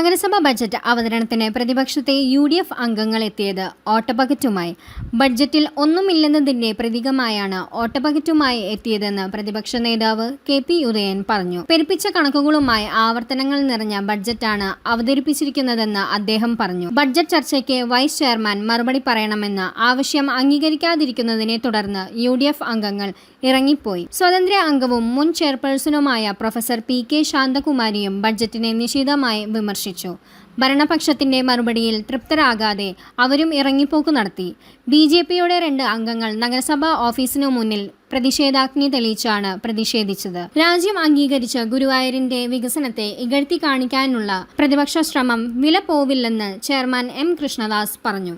നഗരസഭാ ബജറ്റ് അവതരണത്തിന് പ്രതിപക്ഷത്തെ UDF അംഗങ്ങൾ എത്തിയത് ഓട്ടബക്കറ്റുമായി. ബഡ്ജറ്റിൽ ഒന്നുമില്ലെന്നതിന്റെ പ്രതീകമായാണ് ഓട്ടബക്കറ്റുമായി എത്തിയതെന്ന് പ്രതിപക്ഷ നേതാവ് KP ഉദയൻ പറഞ്ഞു. പെരുപ്പിച്ച കണക്കുകളുമായി ആവർത്തനങ്ങൾ നിറഞ്ഞ ബഡ്ജറ്റാണ് അവതരിപ്പിച്ചിരിക്കുന്നതെന്ന് അദ്ദേഹം പറഞ്ഞു. ബഡ്ജറ്റ് ചർച്ചയ്ക്ക് വൈസ് ചെയർമാൻ മറുപടി പറയണമെന്ന ആവശ്യം അംഗീകരിക്കാതിരിക്കുന്നതിനെ തുടർന്ന് UDF അംഗങ്ങൾ ഇറങ്ങിപ്പോയി. സ്വതന്ത്ര അംഗവും മുൻ ചെയർപേഴ്സണുമായ പ്രൊഫസർ PK ശാന്തകുമാരിയും ബഡ്ജറ്റിനെ നിശിതമായി വിമർശിച്ചു. ഭരണപക്ഷത്തിന്റെ മറുപടിയിൽ തൃപ്തരാകാതെ അവരും ഇറങ്ങിപ്പോക്ക് നടത്തി. BJPയുടെ 2 അംഗങ്ങൾ നഗരസഭാ ഓഫീസിനു മുന്നിൽ പ്രതിഷേധാഗ്നി തെളിയിച്ചാണ് പ്രതിഷേധിച്ചത്. രാജ്യം അംഗീകരിച്ച ഗുരുവായൂരിന്റെ വികസനത്തെ ഇകഴ്ത്തി കാണിക്കാനുള്ള പ്രതിപക്ഷ ശ്രമം വില പോവില്ലെന്ന് ചെയർമാൻ M കൃഷ്ണദാസ് പറഞ്ഞു.